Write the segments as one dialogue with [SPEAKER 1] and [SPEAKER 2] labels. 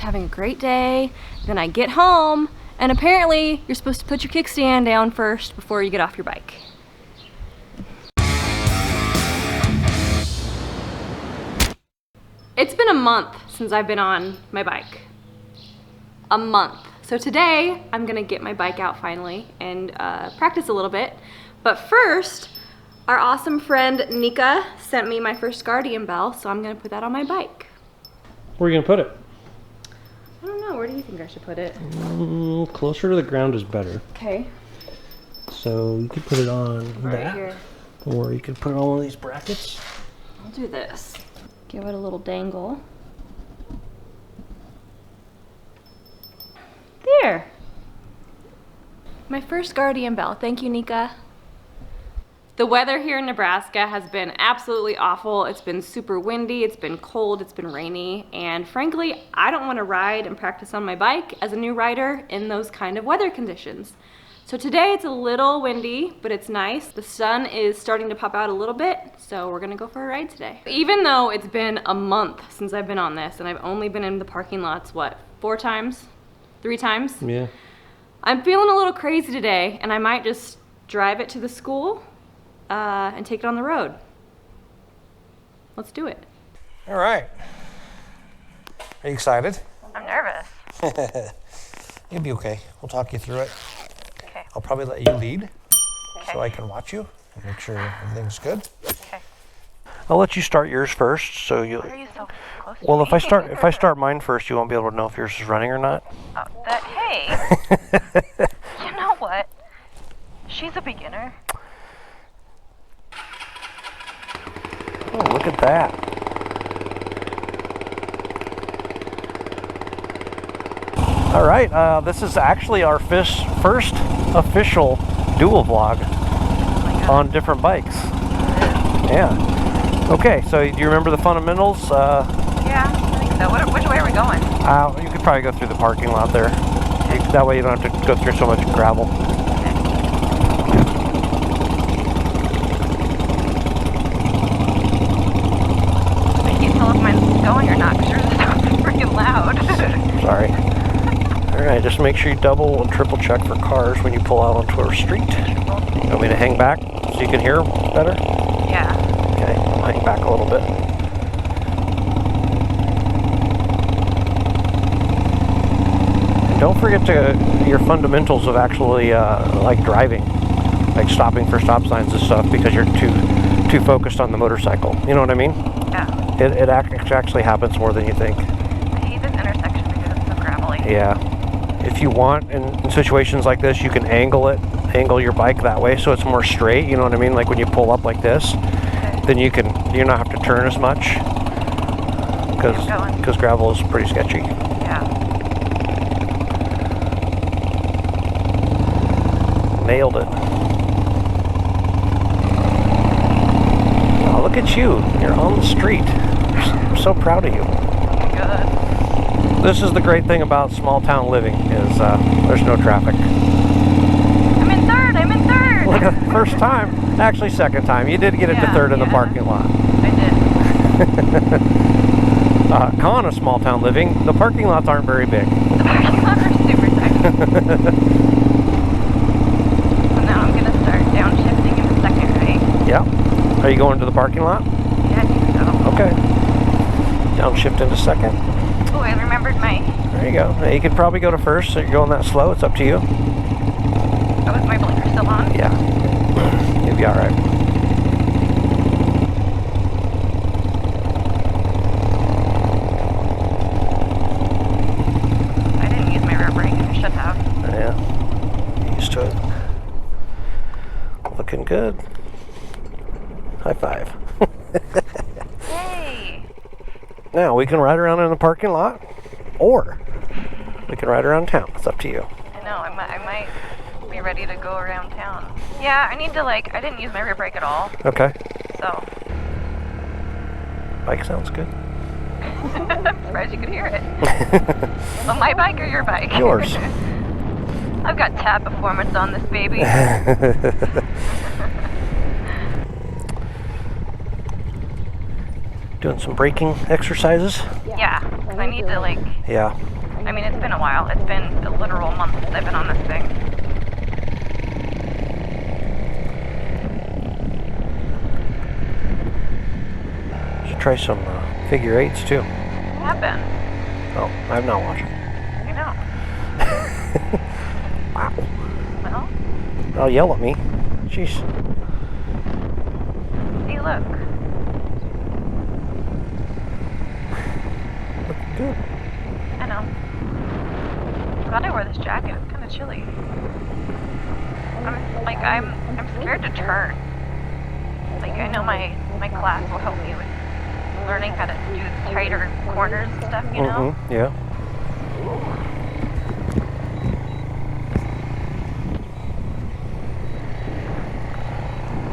[SPEAKER 1] having a great day. Then I get home, and apparently you're supposed to put your kickstand down first before you get off your bike. It's been a month since I've been on my bike. A month. So today I'm gonna get my bike out finally and practice a little bit. But first, our awesome friend Nika sent me my first Guardian bell, so I'm gonna put that on my bike.
[SPEAKER 2] Where are you gonna put it?
[SPEAKER 1] I don't know, where do you think I should put it?
[SPEAKER 2] Closer to the ground is better.
[SPEAKER 1] Okay.
[SPEAKER 2] So you could put it on
[SPEAKER 1] Right
[SPEAKER 2] that,
[SPEAKER 1] here.
[SPEAKER 2] or you could put it on one of these brackets.
[SPEAKER 1] I'll do this. Give it a little dangle. There. My first Guardian bell. Thank you, Nika. The weather here in Nebraska has been absolutely awful. It's been super windy, it's been cold, it's been rainy, and frankly, I don't want to ride and practice on my bike as a new rider in those kind of weather conditions. So today it's a little windy, but it's nice. The sun is starting to pop out a little bit, so we're gonna go for a ride today. Even though it's been a month since I've been on this, and I've only been in the parking lots, what, 4 times? 3 times?
[SPEAKER 2] Yeah.
[SPEAKER 1] I'm feeling a little crazy today, and I might just drive it to the school and take it on the road. Let's do it.
[SPEAKER 3] All right. Are you excited?
[SPEAKER 4] I'm nervous.
[SPEAKER 3] You'll be okay. We'll talk you through it.
[SPEAKER 4] Okay.
[SPEAKER 3] I'll probably let you lead
[SPEAKER 4] Okay.
[SPEAKER 3] so I can watch you and make sure everything's good.
[SPEAKER 4] Okay.
[SPEAKER 2] I'll let you start yours first, so you.
[SPEAKER 4] Why are you so close to
[SPEAKER 2] Well,
[SPEAKER 4] me?
[SPEAKER 2] if I start mine first, you won't be able to know if yours is running or not.
[SPEAKER 4] Hey. You know what? She's a beginner.
[SPEAKER 2] Oh, look at that. All right, this is actually our first official dual vlog on different bikes. Yeah. Okay, so do you remember the fundamentals?
[SPEAKER 4] Yeah, I think so. Which way are we going?
[SPEAKER 2] You could probably go through the parking lot there. That way you don't have to go through so much gravel.
[SPEAKER 4] I can't tell if mine's going or not because yours is so freaking loud.
[SPEAKER 2] Sorry. All right, just make sure you double and triple check for cars when you pull out onto a street. You want me to hang back so you can hear better?
[SPEAKER 4] Yeah.
[SPEAKER 2] Okay, I'll hang back a little bit. And don't forget your fundamentals of actually like driving, like stopping for stop signs and stuff, because you're too focused on the motorcycle. You know what I mean?
[SPEAKER 4] Yeah.
[SPEAKER 2] It actually happens more than you think.
[SPEAKER 4] I hate this intersection because it's so gravelly.
[SPEAKER 2] Yeah. If you want, in situations like this, you can angle your bike that way so it's more straight. You know what I mean? Like when you pull up like this, then you don't have to turn as much because gravel is pretty sketchy.
[SPEAKER 4] Yeah.
[SPEAKER 2] Nailed it. Oh, look at you. You're on the street. I'm so proud of you.
[SPEAKER 4] Good.
[SPEAKER 2] This is the great thing about small town living is there's no traffic.
[SPEAKER 4] I'm in third.
[SPEAKER 2] Look at the first time. Actually, second time. You did get it to third in the parking lot.
[SPEAKER 4] I did.
[SPEAKER 2] Con of small town living, the parking lots aren't very big.
[SPEAKER 4] The parking lots are super tiny. So now I'm going to start downshifting in the second, right?
[SPEAKER 2] Yeah. Are you going to the parking lot?
[SPEAKER 4] Yeah, I think so.
[SPEAKER 2] Okay. Downshift into second.
[SPEAKER 4] Oh, I remembered my...
[SPEAKER 2] There you go. Now you could probably go to first, so you're going that slow. It's up to you.
[SPEAKER 4] Oh, is my blinker still on?
[SPEAKER 2] Yeah. You'll be all right.
[SPEAKER 4] I didn't use my rear brake. I should have.
[SPEAKER 2] Yeah. Used to it. Looking good. High five.
[SPEAKER 4] Yay!
[SPEAKER 2] Now we can ride around in the parking lot, or we can ride around town. It's up to you.
[SPEAKER 4] I know. I might be ready to go around town. Yeah, I need to I didn't use my rear brake at all.
[SPEAKER 2] Okay.
[SPEAKER 4] So.
[SPEAKER 2] Bike sounds good.
[SPEAKER 4] I'm surprised you could hear it. Well, my bike or your bike?
[SPEAKER 2] Yours.
[SPEAKER 4] I've got tab performance on this baby.
[SPEAKER 2] Doing some braking exercises?
[SPEAKER 4] Yeah, because I need to, like,
[SPEAKER 2] Yeah.
[SPEAKER 4] I mean, it's been a while. It's been a literal month since I've been on this thing.
[SPEAKER 2] Should try some figure eights too.
[SPEAKER 4] I have been.
[SPEAKER 2] Oh, I'm not watching.
[SPEAKER 4] I know.
[SPEAKER 2] Wow.
[SPEAKER 4] Well,
[SPEAKER 2] I'll yell at me. Jeez.
[SPEAKER 4] hey, look.
[SPEAKER 2] Looking good.
[SPEAKER 4] I know. Glad I wore this jacket. It's kind of chilly. I'm scared to turn. Like, I know my class will help me with learning how to do tighter corners and stuff, you know?
[SPEAKER 2] Mm-hmm. Yeah.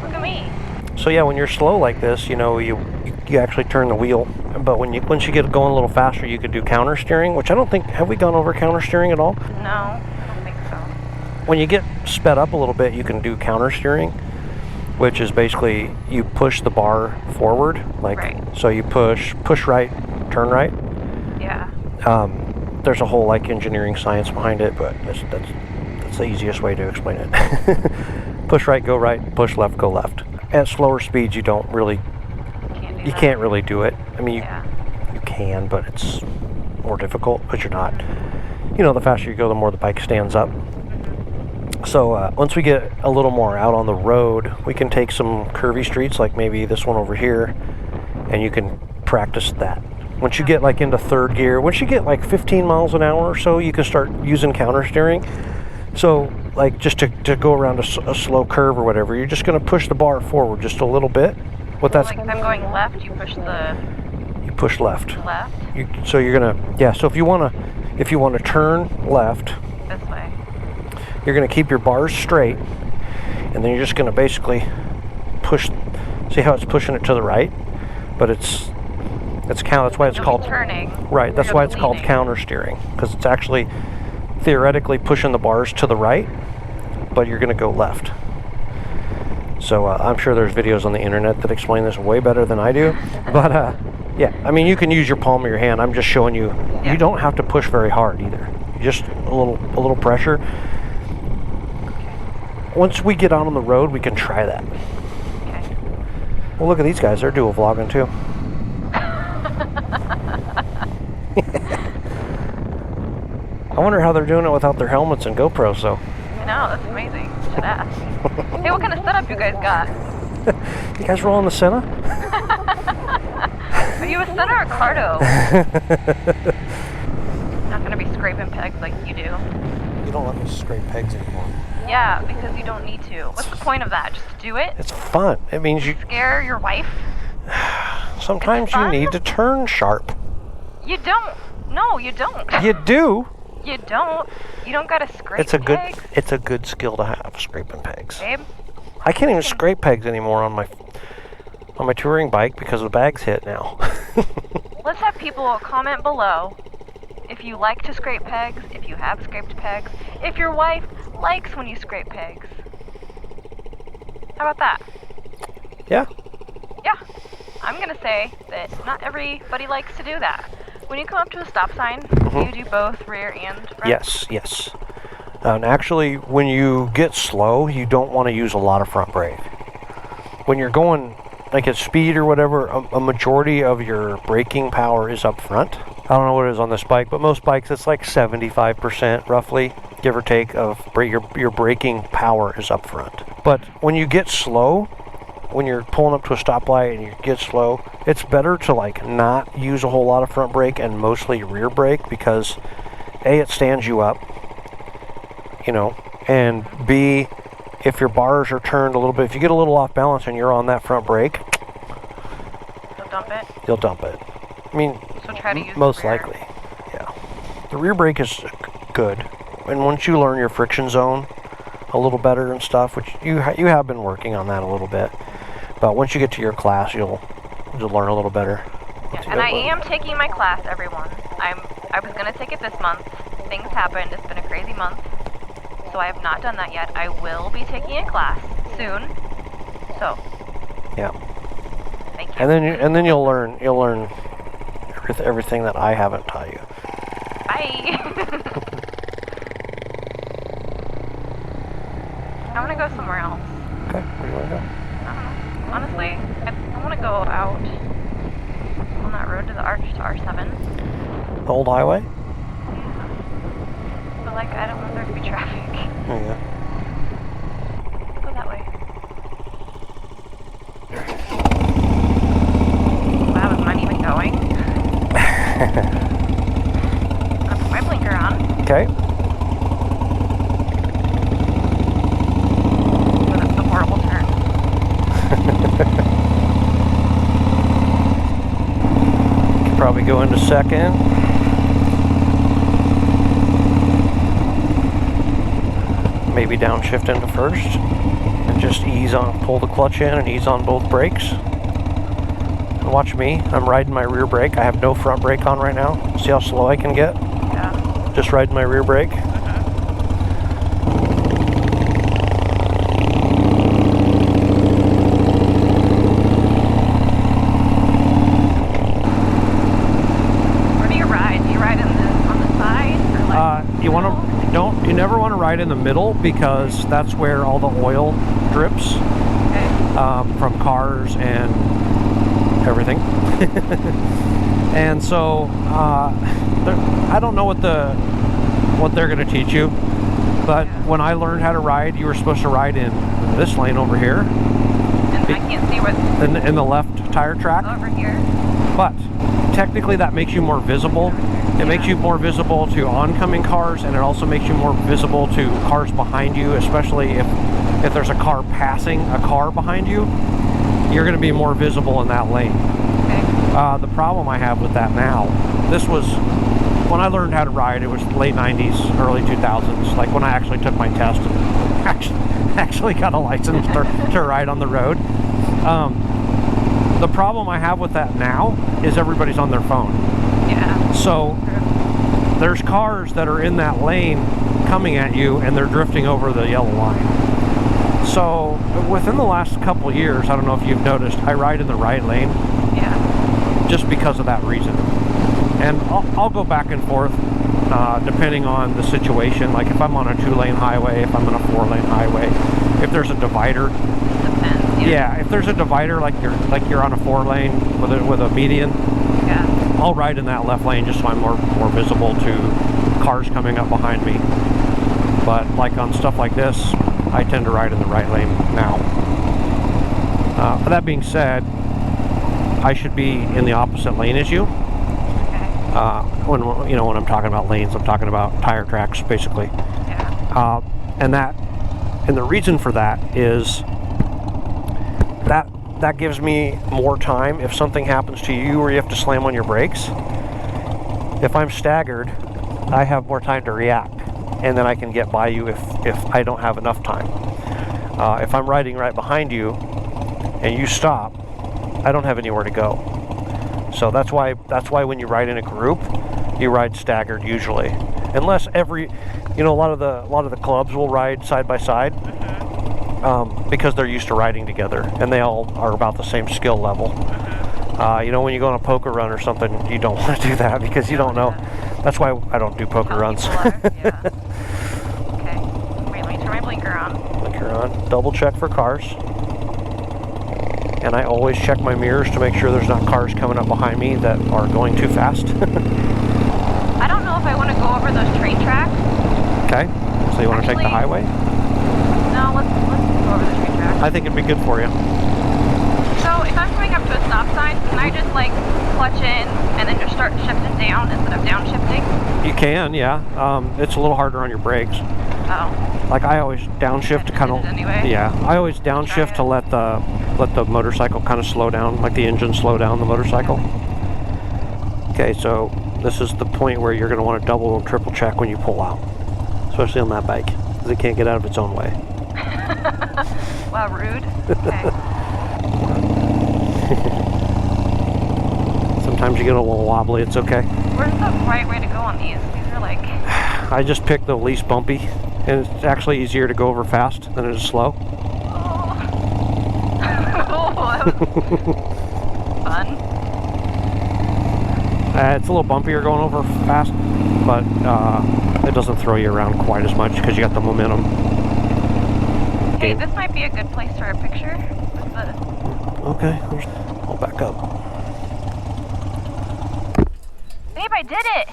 [SPEAKER 4] Look at me.
[SPEAKER 2] So yeah, when you're slow like this, you actually turn the wheel. But once you get going a little faster, you could do counter steering, which I don't think, have we gone over counter steering at all?
[SPEAKER 4] No, I don't think so.
[SPEAKER 2] When you get sped up a little bit, you can do counter steering, which is basically you push the bar forward, like
[SPEAKER 4] Right.
[SPEAKER 2] so you push right, turn right.
[SPEAKER 4] Yeah.
[SPEAKER 2] There's a whole like engineering science behind it, but that's the easiest way to explain it. Push right, go right. Push left, go left. At slower speeds, you don't really,
[SPEAKER 4] Can't do
[SPEAKER 2] you
[SPEAKER 4] that.
[SPEAKER 2] can't really do it. I mean,
[SPEAKER 4] Yeah.
[SPEAKER 2] you can, but it's more difficult. But you're not. The faster you go, the more the bike stands up. So once we get a little more out on the road, we can take some curvy streets, like maybe this one over here, and you can practice that. Once you get like into third gear, once you get like 15 miles an hour or so, you can start using counter steering. So like just to go around a slow curve or whatever, you're just going to push the bar forward just a little bit.
[SPEAKER 4] Like if I'm going left, you push
[SPEAKER 2] You push left.
[SPEAKER 4] left
[SPEAKER 2] So you're gonna, yeah. So if you want to turn left,
[SPEAKER 4] this way.
[SPEAKER 2] you're going to keep your bars straight, and then you're just going to basically push. See how it's pushing it to the right, but that's why it's
[SPEAKER 4] You'll
[SPEAKER 2] called
[SPEAKER 4] be turning.
[SPEAKER 2] right. That's
[SPEAKER 4] You'll
[SPEAKER 2] why
[SPEAKER 4] be
[SPEAKER 2] it's called
[SPEAKER 4] leaning.
[SPEAKER 2] counter steering, because it's actually theoretically pushing the bars to the right, but you're going to go left. So I'm sure there's videos on the internet that explain this way better than I do. But yeah, I mean, you can use your palm of your hand. I'm just showing you.
[SPEAKER 4] Yeah.
[SPEAKER 2] You don't have to push very hard either. Just a little pressure. Once we get out on the road, we can try that.
[SPEAKER 4] Okay.
[SPEAKER 2] Well, look at these guys. They're dual vlogging too. I wonder how they're doing it without their helmets and GoPros, though.
[SPEAKER 4] I know, that's amazing. Should ask. Hey, what kind of setup you guys got?
[SPEAKER 2] You guys rolling the Senna?
[SPEAKER 4] Are you a Senna or Cardo? Not gonna be scraping pegs like you do.
[SPEAKER 3] You don't let me scrape pegs anymore.
[SPEAKER 4] Yeah, because you don't need to. What's the point of that? Just to do it?
[SPEAKER 2] It's fun. It means you
[SPEAKER 4] Scare your wife?
[SPEAKER 2] sometimes you
[SPEAKER 4] fun?
[SPEAKER 2] need to turn sharp.
[SPEAKER 4] You don't. No, you don't.
[SPEAKER 2] You do.
[SPEAKER 4] You don't. You don't gotta scrape
[SPEAKER 2] It's a
[SPEAKER 4] pegs,
[SPEAKER 2] good skill to have, scraping pegs.
[SPEAKER 4] babe.
[SPEAKER 2] I can't even scrape pegs anymore on my touring bike because the bag's hit now.
[SPEAKER 4] Let's have people comment below if you like to scrape pegs, if you have scraped pegs, if your wife likes when you scrape pegs. How about that?
[SPEAKER 2] Yeah.
[SPEAKER 4] Yeah. I'm gonna say that not everybody likes to do that. When you come up to a stop sign, you do both rear and front?
[SPEAKER 2] Yes. And actually, when you get slow, you don't want to use a lot of front brake. When you're going like at speed or whatever, a majority of your braking power is up front. I don't know what it is on this bike, but most bikes it's like 75% roughly, give or take, of your braking power is up front. But when you get slow, when you're pulling up to a stoplight and you get slow, it's better to like not use a whole lot of front brake and mostly rear brake, because A, it stands you up, and B, if your bars are turned a little bit, if you get a little off balance and you're on that front brake,
[SPEAKER 4] You'll dump it.
[SPEAKER 2] you'll dump it. I mean,
[SPEAKER 4] So try to use the
[SPEAKER 2] most
[SPEAKER 4] rear.
[SPEAKER 2] likely, yeah. The rear brake is good, and once you learn your friction zone a little better and stuff, which you have been working on that a little bit, but once you get to your class, you'll learn a little better.
[SPEAKER 4] Yeah, and I am taking my class, everyone. I was gonna take it this month. Things happened. It's been a crazy month. So I have not done that yet. I will be taking a class soon. So,
[SPEAKER 2] Yeah.
[SPEAKER 4] Thank you.
[SPEAKER 2] And then you'll learn everything that I haven't taught you.
[SPEAKER 4] Bye. I want to go somewhere else.
[SPEAKER 2] Okay, where do you want to go?
[SPEAKER 4] I don't know. Honestly, I want to go out on that road to the Arch to R7.
[SPEAKER 2] The old highway?
[SPEAKER 4] Yeah. But like, I don't want there to be traffic.
[SPEAKER 2] Yeah.
[SPEAKER 4] Go that way. Wow, is mine even going? I'll put my blinker on.
[SPEAKER 2] Okay.
[SPEAKER 4] Oh, that's a horrible turn.
[SPEAKER 2] Could probably go into second. Maybe downshift into first. And just ease on, pull the clutch in and ease on both brakes. And watch me, I'm riding my rear brake. I have no front brake on right now. See how slow I can get?
[SPEAKER 4] Yeah.
[SPEAKER 2] Just riding my rear brake.
[SPEAKER 4] Where do you ride? Do you ride on the side? Or like
[SPEAKER 2] You never want to ride in the middle because that's where all the oil drips
[SPEAKER 4] Okay.
[SPEAKER 2] from cars and everything. And so I don't know what they're going to teach you, but when I learned how to ride, you were supposed to ride in this lane over here,
[SPEAKER 4] And I can't see what's
[SPEAKER 2] in the left tire track.
[SPEAKER 4] over here.
[SPEAKER 2] But technically that makes you more visible. It makes you more visible to oncoming cars, and it also makes you more visible to cars behind you, especially if there's a car passing a car behind you. You're going to be more visible in that lane.
[SPEAKER 4] Okay.
[SPEAKER 2] The problem I have with that now, this was when I learned how to ride, it was late 90s, early 2000s, like when I actually took my test and actually got a license to ride on the road. The problem I have with that now is everybody's on their phone.
[SPEAKER 4] Yeah.
[SPEAKER 2] So there's cars that are in that lane coming at you and they're drifting over the yellow line. So within the last couple years, I don't know if you've noticed, I ride in the right lane.
[SPEAKER 4] Yeah.
[SPEAKER 2] Just because of that reason. And I'll go back and forth depending on the situation. Like if I'm on a 2-lane highway, if I'm on a 4-lane highway, if there's a divider.
[SPEAKER 4] Depends.
[SPEAKER 2] Yeah, if there's a divider like you're on a 4-lane with a median,
[SPEAKER 4] Yeah.
[SPEAKER 2] I'll ride in that left lane just so I'm more visible to cars coming up behind me. But like on stuff like this, I tend to ride in the right lane now. But that being said, I should be in the opposite lane as you.
[SPEAKER 4] Okay.
[SPEAKER 2] When I'm talking about lanes, I'm talking about tire tracks, basically.
[SPEAKER 4] Yeah.
[SPEAKER 2] And the reason for that is that gives me more time if something happens to you or you have to slam on your brakes. If I'm staggered, I have more time to react, and then I can get by you if I don't have enough time. If I'm riding right behind you and you stop, I don't have anywhere to go. So that's why when you ride in a group, you ride staggered usually, unless a lot of the clubs will ride side by side. Because they're used to riding together and they all are about the same skill level. When you go on a poker run or something, you don't want to do that because you don't know. That's why I don't do poker runs.
[SPEAKER 4] Yeah. Okay. Wait, let me turn my blinker on.
[SPEAKER 2] Blinker on. Double check for cars. And I always check my mirrors to make sure there's not cars coming up behind me that are going too fast.
[SPEAKER 4] I don't know if I want to go over those train tracks.
[SPEAKER 2] Okay. So you want to take the highway?
[SPEAKER 4] No, let's go over the train tracks.
[SPEAKER 2] I think it'd be good for you.
[SPEAKER 4] So if I'm coming up to a stop sign, can I just like clutch in and then just start shifting down instead of downshifting?
[SPEAKER 2] You can, yeah. It's a little harder on your brakes.
[SPEAKER 4] Oh.
[SPEAKER 2] Like I always downshift to kind of.
[SPEAKER 4] Anyway.
[SPEAKER 2] Yeah, I always downshift to let the motorcycle kind of slow down, like the engine slow down the motorcycle. Okay, so this is the point where you're going to want to double or triple check when you pull out, especially on that bike, because it can't get out of its own way.
[SPEAKER 4] Wow, rude. Okay.
[SPEAKER 2] Sometimes you get a little wobbly, it's okay.
[SPEAKER 4] Where's the right way to go on these? These are like...
[SPEAKER 2] I just picked the least bumpy, and it's actually easier to go over fast than it is slow.
[SPEAKER 4] Oh, that was
[SPEAKER 2] It's a little bumpier going over fast, but it doesn't throw you around quite as much because you got the momentum.
[SPEAKER 4] Hey, this might be a good place for a picture. With the...
[SPEAKER 2] Okay, I'll back up.
[SPEAKER 4] Babe, I did it!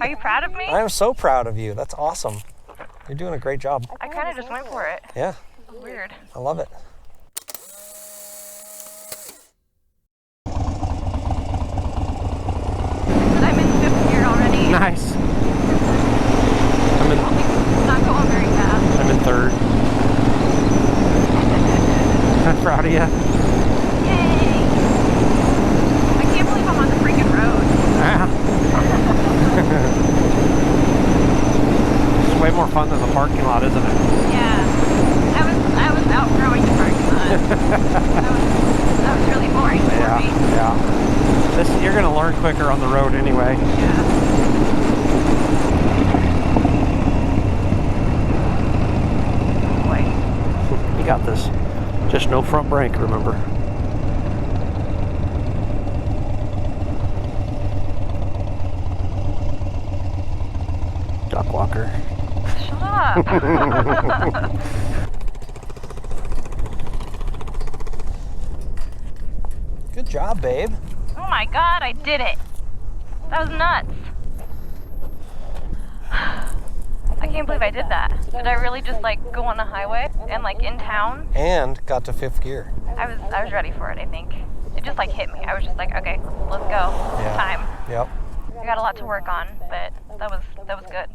[SPEAKER 4] Are you proud of me?
[SPEAKER 3] I'm so proud of you. That's awesome. You're doing a great job.
[SPEAKER 4] I kind of just went for it.
[SPEAKER 3] Yeah,
[SPEAKER 4] It was weird.
[SPEAKER 3] I love it.
[SPEAKER 4] But I'm in 5th gear already.
[SPEAKER 2] Nice.
[SPEAKER 4] It's not going very fast.
[SPEAKER 2] I'm in 3rd. I'm proud of you.
[SPEAKER 4] Yay! I can't believe I'm on the freaking road.
[SPEAKER 2] It's way more fun than the parking lot, isn't it?
[SPEAKER 4] Yeah. I was outgrowing the parking lot. that was really boring for me.
[SPEAKER 2] Yeah. You're gonna learn quicker on the road anyway.
[SPEAKER 4] Yeah. Boy.
[SPEAKER 2] You got this. Just no front brake, remember. Duck walker.
[SPEAKER 4] Shut up.
[SPEAKER 3] Good job, babe.
[SPEAKER 4] Oh my god, I did it. That was nuts. I can't believe I did that. Did I really just like go on the highway and like in town?
[SPEAKER 3] And got to 5th gear.
[SPEAKER 4] I was ready for it, I think. It just like hit me. I was just like, okay, let's go.
[SPEAKER 3] Yeah.
[SPEAKER 4] It's time.
[SPEAKER 3] Yep.
[SPEAKER 4] I got a lot to work on, but that was good.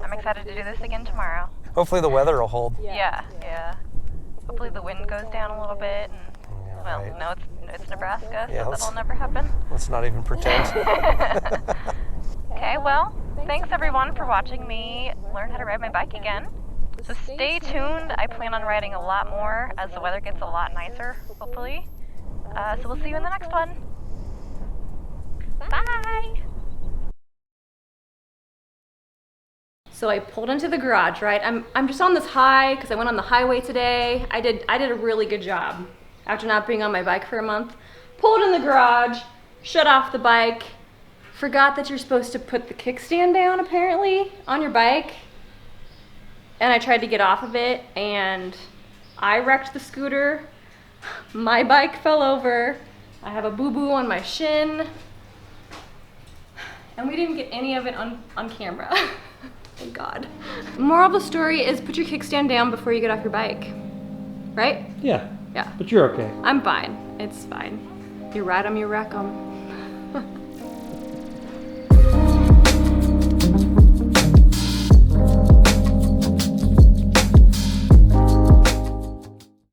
[SPEAKER 4] I'm excited to do this again tomorrow.
[SPEAKER 3] Hopefully the weather will hold.
[SPEAKER 4] Yeah. Hopefully the wind goes down a little bit. And,
[SPEAKER 3] Yeah,
[SPEAKER 4] well,
[SPEAKER 3] right.
[SPEAKER 4] no, it's Nebraska,
[SPEAKER 3] Yeah,
[SPEAKER 4] so
[SPEAKER 3] let's-
[SPEAKER 4] that'll never happen.
[SPEAKER 3] Let's not even pretend.
[SPEAKER 4] Okay, well, thanks everyone for watching me learn how to ride my bike again. So stay tuned. I plan on riding a lot more as the weather gets a lot nicer, hopefully. So we'll see you in the next one. Bye!
[SPEAKER 1] So I pulled into the garage, right? I'm just on this high because I went on the highway today. I did a really good job after not being on my bike for a month. Pulled in the garage, shut off the bike, forgot that you're supposed to put the kickstand down apparently on your bike. And I tried to get off of it and I wrecked the scooter. My bike fell over. I have a boo-boo on my shin. And we didn't get any of it on camera. Thank God. Moral of the story is put your kickstand down before you get off your bike. Right?
[SPEAKER 2] Yeah.
[SPEAKER 1] Yeah.
[SPEAKER 2] But you're okay.
[SPEAKER 1] I'm fine. It's fine. You ride 'em, you wreck 'em.